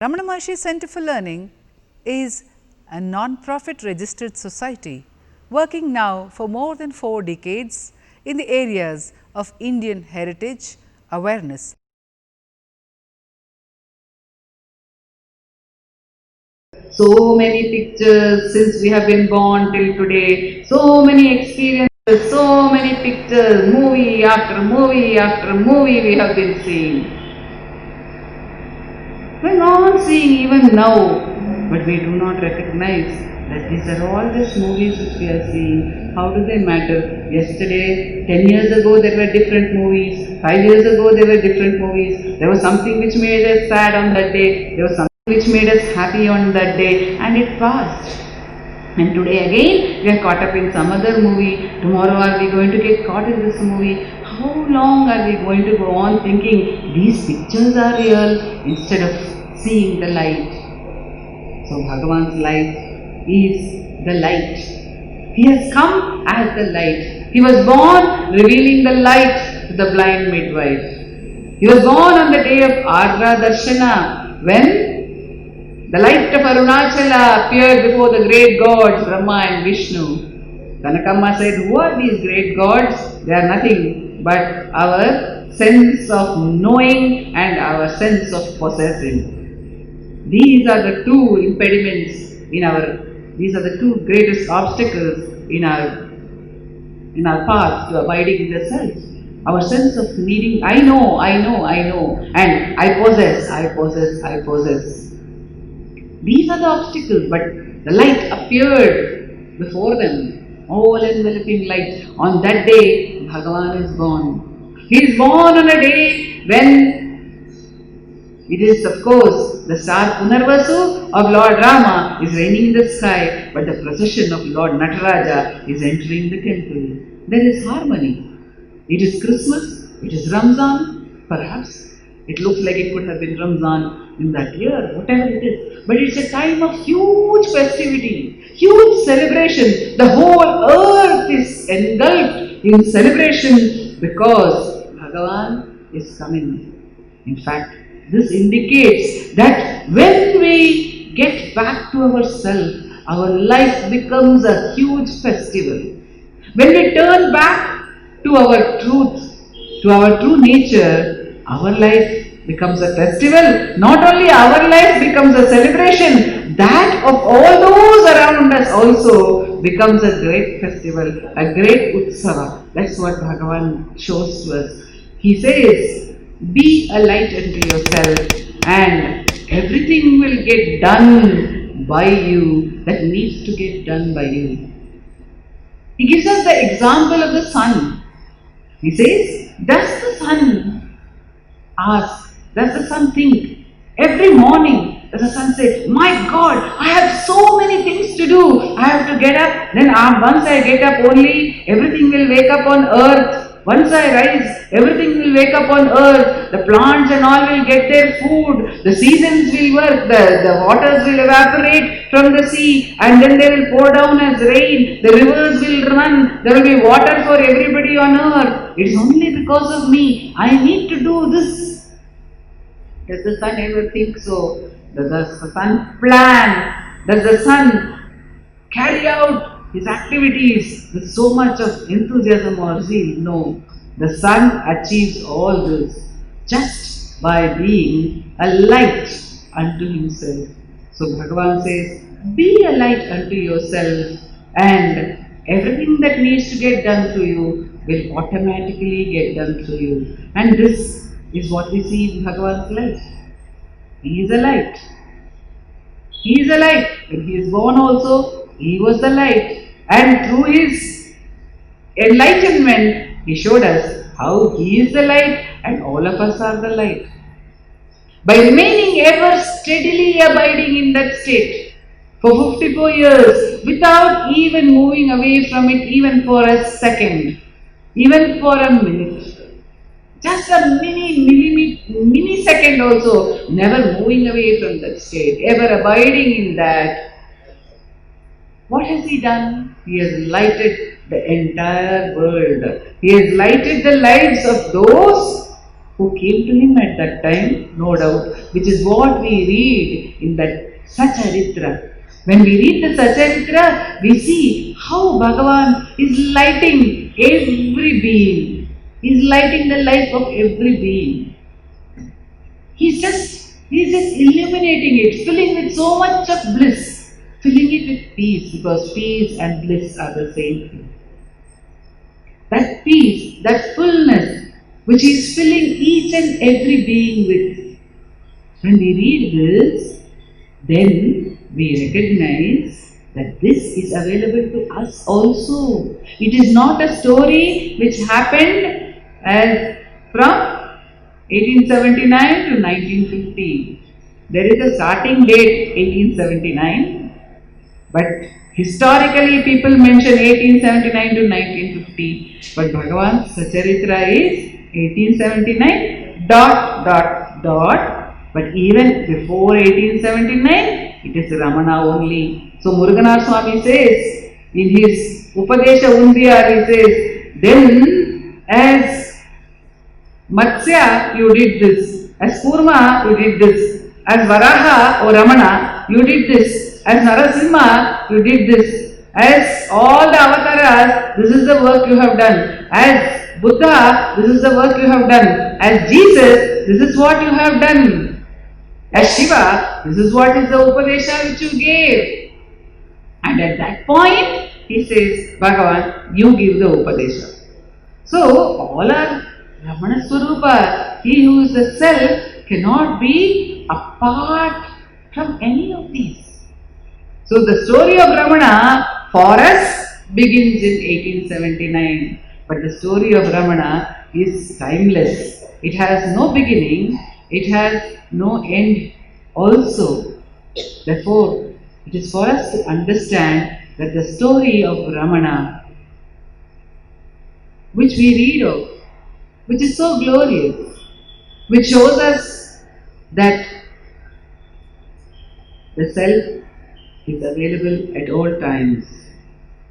Ramana Maharshi Centre for Learning is a non-profit registered society working now for more than 4 decades in the areas of Indian heritage awareness. So many pictures since we have been born till today, so many experiences, so many pictures, movie after movie after movie we have been seeing. We are not seeing even now, but we do not recognize that these are all these movies which we are seeing. How do they matter? Yesterday, 10 years ago there were different movies, 5 years ago there were different movies. There was something which made us sad on that day, there was something which made us happy on that day, and it passed. And today again we are caught up in some other movie. Tomorrow are we going to get caught in this movie? How long are we going to go on thinking these pictures are real instead of seeing the light? So Bhagavan's life is the light. He has come as the light. He was born revealing the light to the blind midwife. He was born on the day of Ardra Darshana when the light of Arunachala appeared before the great gods Brahma and Vishnu. Kanakamma said, who are these great gods? They are nothing but our sense of knowing and our sense of possessing. These are the two impediments these are the two greatest obstacles in our path to abiding in the self. Our sense of needing, I know, and I possess. These are the obstacles, but the light appeared before them, all enveloping light. On that day, Bhagavan is born. He is born on a day when it is, of course, the star Punarvasu of Lord Rama is reigning in the sky, but the procession of Lord Nataraja is entering the temple. There is harmony. It is Christmas, it is Ramzan, perhaps. It looks like it could have been Ramzan in that year, whatever it is. But it's a time of huge festivity, huge celebration. The whole earth is engulfed in celebration because Bhagavan is coming. In fact, this indicates that when we get back to ourselves, our life becomes a huge festival. When we turn back to our truth, to our true nature, our life becomes a festival. Not only our life becomes a celebration, that of all those around us also becomes a great festival, a great utsava. That's what Bhagavan shows to us. He says, be a light unto yourself and everything will get done by you that needs to get done by you. He gives us the example of the sun. He says, does the sun ask, does the sun think? Every morning, does the sun say, my God, I have so many things to do. I have to get up. Then once I get up only, everything will wake up on earth. Once I rise, everything will wake up on earth. The plants and all will get their food. The seasons will work. The waters will evaporate from the sea and then they will pour down as rain. The rivers will run. There will be water for everybody on earth. It is only because of me. I need to do this. Does the sun ever think so? Does the sun plan? Does the sun carry out his activities with so much of enthusiasm or zeal? No. The sun achieves all this just by being a light unto himself. So Bhagavan says, be a light unto yourself and everything that needs to get done to you will automatically get done to you. And this is what we see in Bhagavan's life. He is a light. He is a light. When he is born also, he was the light. And through his enlightenment, he showed us how he is the light and all of us are the light. By remaining ever steadily abiding in that state for 54 years without even moving away from it even for a second, even for a minute. Just a millisecond also, never moving away from that state, ever abiding in that. What has he done? He has lighted the entire world. He has lighted the lives of those who came to him at that time, no doubt, which is what we read in that Sacharitra. When we read the Sacharitra, we see how Bhagavan is lighting every being. He is lighting the life of every being. He's just illuminating it, filling with so much of bliss, filling it with peace, because peace and bliss are the same thing. That peace, that fullness, which He is filling each and every being with. When we read this, then we recognize that this is available to us also. It is not a story which happened as from 1879 to 1950. There is a starting date 1879, but historically people mention 1879 to 1950. But Bhagavan's Sacharitra is 1879 ... But even before 1879, it is Ramana only. So Muruganar Swami says in his Upadesha Undiyar, he says, then as Matsya you did this, as Kurma you did this, as Varaha or Ramana you did this, as Narasimha you did this, as all the avatars, this is the work you have done, as Buddha, this is the work you have done, as Jesus, this is what you have done. As Shiva, this is what is the Upadesha which you gave. And at that point, he says, Bhagavan, you give the Upadesha. So, all are Ramana Swarupa. He who is the self cannot be apart from any of these. So, the story of Ramana for us begins in 1879. But the story of Ramana is timeless. It has no beginning. It has no end also. Therefore, it is for us to understand that the story of Ramana, which we read of, which is so glorious, which shows us that the self is available at all times,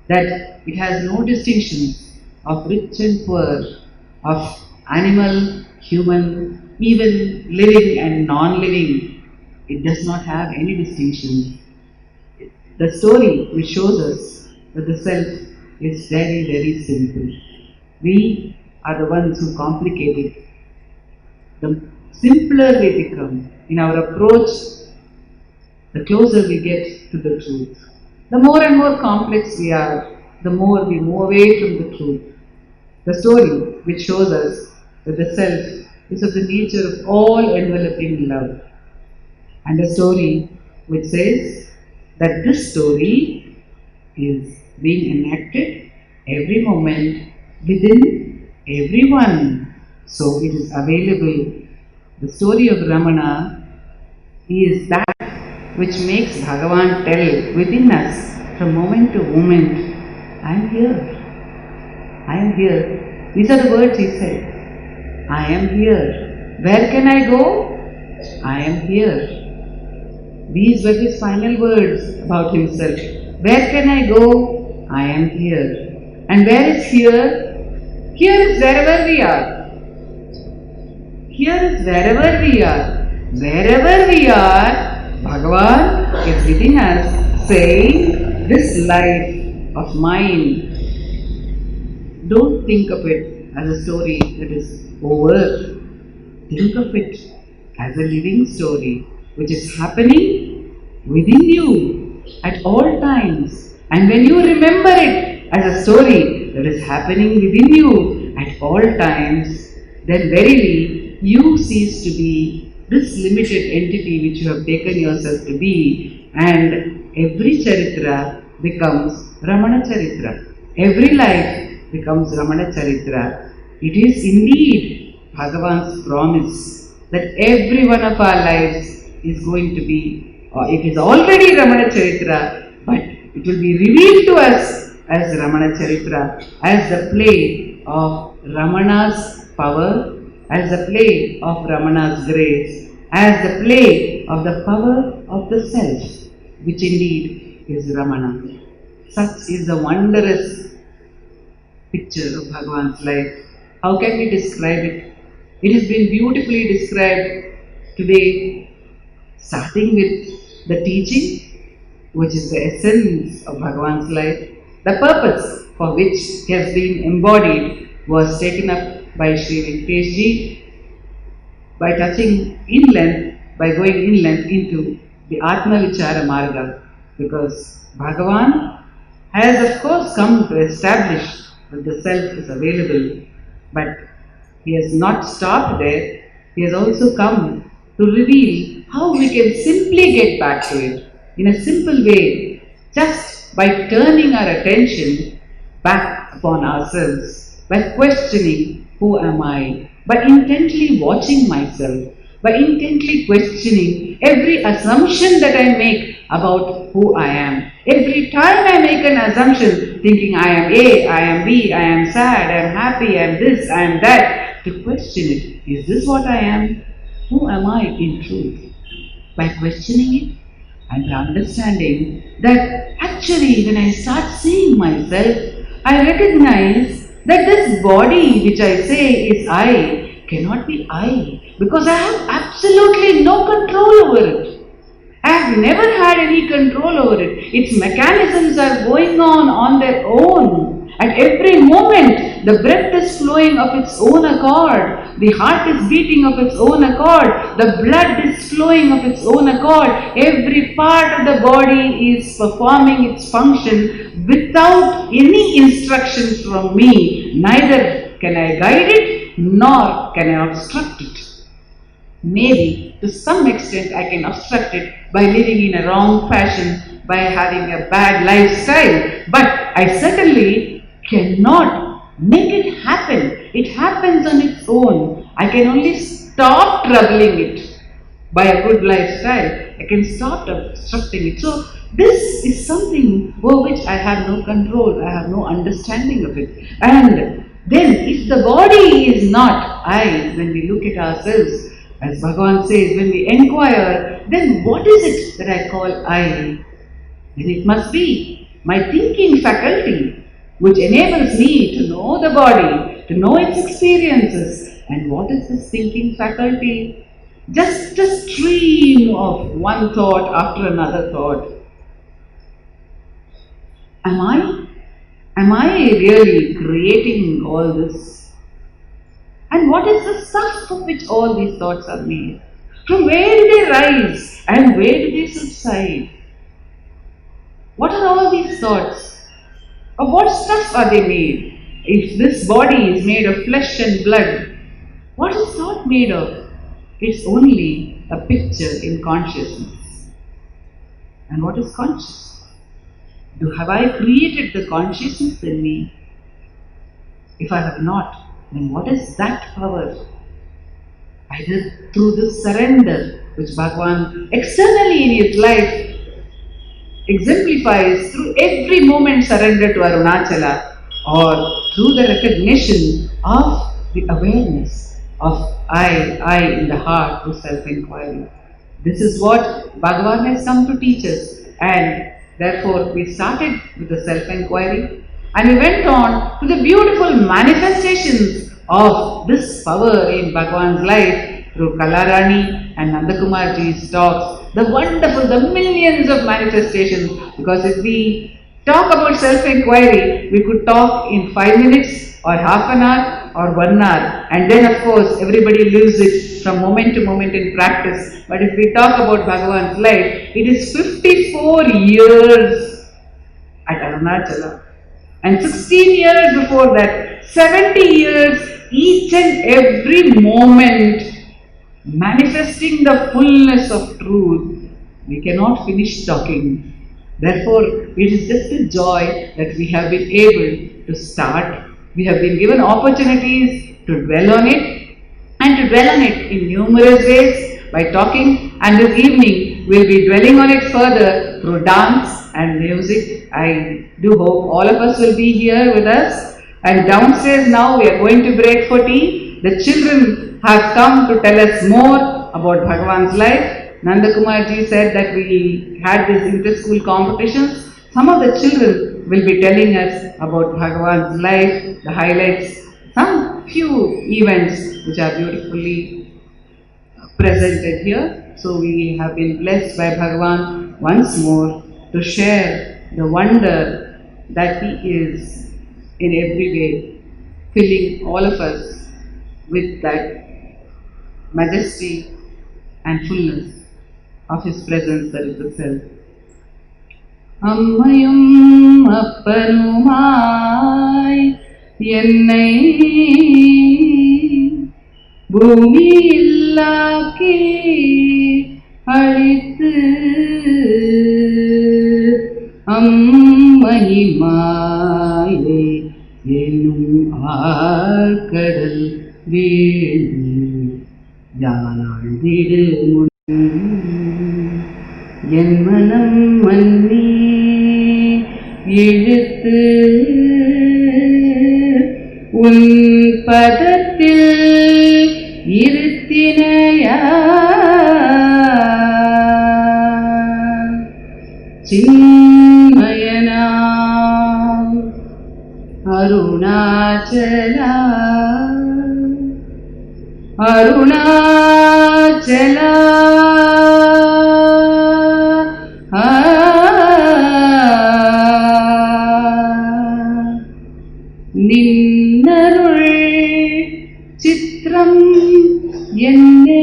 that it has no distinctions of rich and poor, of animal, human, even living and non-living. It does not have any distinction. The story which shows us that the self is very, very simple. We are the ones who complicate it. The simpler we become in our approach, the closer we get to the truth. The more and more complex we are, the more we move away from the truth. The story which shows us that the self is of the nature of all enveloping love. And a story which says that this story is being enacted every moment within everyone. So it is available. The story of Ramana is that which makes Bhagavan tell within us from moment to moment, I am here. I am here. These are the words he said. I am here. Where can I go? I am here. These were his final words about himself. Where can I go? I am here. And where is here? Here is wherever we are. Here is wherever we are. Wherever we are, Bhagavan is within us saying, this life of mine, don't think of it as a story that is over. Think of it as a living story which is happening within you at all times. And when you remember it as a story that is happening within you at all times, then verily you cease to be this limited entity which you have taken yourself to be, and every charitra becomes Ramana Charitra. Every life becomes Ramana Charitra. It is indeed Bhagavan's promise that every one of our lives is going to be, or it is already Ramana Charitra, but it will be revealed to us as Ramana Charitra, as the play of Ramana's power, as the play of Ramana's grace, as the play of the power of the self, which indeed is Ramana. Such is the wondrous picture of Bhagavan's life. How can we describe it? It has been beautifully described today, starting with the teaching, which is the essence of Bhagavan's life. The purpose for which he has been embodied was taken up by Sri Venkatesh ji by touching inland, by going inland into the Atma Vichara Marga, because Bhagavan has of course come to establish that the self is available, but he has not stopped there. He has also come to reveal how we can simply get back to it in a simple way, just by turning our attention back upon ourselves, by questioning who am I, by intently watching myself, by intently questioning every assumption that I make about who I am. Every time I make an assumption thinking I am A, I am B, I am sad, I am happy, I am this, I am that, to question it, is this what I am? Who am I in truth? By questioning it and understanding that actually when I start seeing myself, I recognize that this body which I say is I cannot be I, because I have absolutely no control over it. I have never had any control over it. Its mechanisms are going on their own. At every moment, the breath is flowing of its own accord. The heart is beating of its own accord. The blood is flowing of its own accord. Every part of the body is performing its function without any instructions from me. Neither can I guide it, nor can I obstruct it. Maybe to some extent I can obstruct it by living in a wrong fashion, by having a bad lifestyle, but I certainly cannot make it happen. It happens on its own. I can only stop troubling it by a good lifestyle. I can stop obstructing it. So this is something over which I have no control, I have no understanding of it. And then if the body is not I, when we look at ourselves, as Bhagavan says, when we inquire, then what is it that I call I? Then it must be my thinking faculty, which enables me to know the body, to know its experiences. And what is this thinking faculty? Just a stream of one thought after another thought. Am I really creating all this? And what is the stuff of which all these thoughts are made? From where do they rise and where do they subside? What are all these thoughts? Of what stuff are they made? If this body is made of flesh and blood, what is thought made of? It's only a picture in consciousness. And what is consciousness? Have I created the consciousness in me? If I have not, then what is that power? Either through this surrender, which Bhagavan externally in his life exemplifies through every moment surrender to Arunachala, or through the recognition of the awareness of I in the heart through self-inquiry. This is what Bhagavan has come to teach us, and therefore we started with the self-inquiry. And we went on to the beautiful manifestations of this power in Bhagavan's life through Kalarani and Nandakumarji's talks, the wonderful, the millions of manifestations. Because if we talk about self-inquiry, we could talk in 5 minutes or half an hour or 1 hour. And then of course everybody lives it from moment to moment in practice. But if we talk about Bhagavan's life, it is 54 years at Arunachala. And 16 years before that, 70 years, each and every moment manifesting the fullness of truth. We cannot finish talking. Therefore, it is just a joy that we have been able to start. We have been given opportunities to dwell on it, and to dwell on it in numerous ways by talking. And this evening, we will be dwelling on it further through dance and music. I do hope all of us will be here with us. And downstairs now we are going to break for tea. The children have come to tell us more about Bhagavan's life. Nandakumarji said that we had these inter-school competitions. Some of the children will be telling us about Bhagavan's life, the highlights. Some few events which are beautifully presented here. So we have been blessed by Bhagavan once more to share the wonder that He is in every way, filling all of us with that majesty and fullness of His presence that is the self. அம்மையும் அப்பனுமாய் என்னை பூமியில்லாக்கி அழித்து அம்மணிமாயே என்னும் ஆழ்கடல் வீழ்ந்து யாழ்ந்திடு என் மனம் மன்னி இழுத்து உன் பதத்தில் இருத்தினையா சின்மயனா அருணாச்சலா அருணாச்சலா நின்னருள் சித்திரம் என்னே.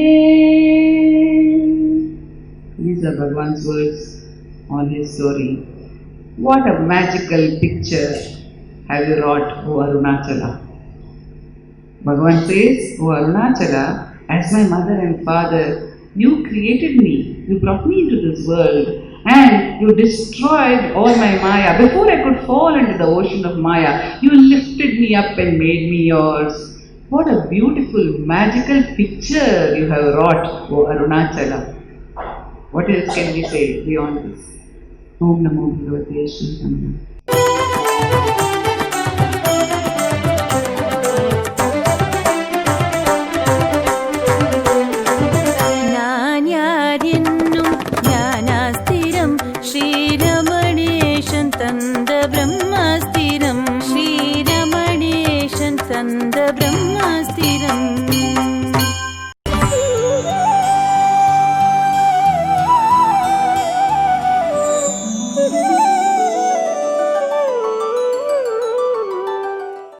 These are Bhagavan's words on his story. What a magical picture have you wrought, O Arunachala. Bhagavan says, O Arunachala, as my mother and father, you created me, you brought me into this world, and you destroyed all my Maya. Before I could fall into the ocean of Maya, you lifted me up and made me yours. What a beautiful, magical picture you have wrought, O Arunachala. What else can we say beyond this? Om Namo Bhagavate Sri Ramana. श्रीरमणेशं तन्द Brahma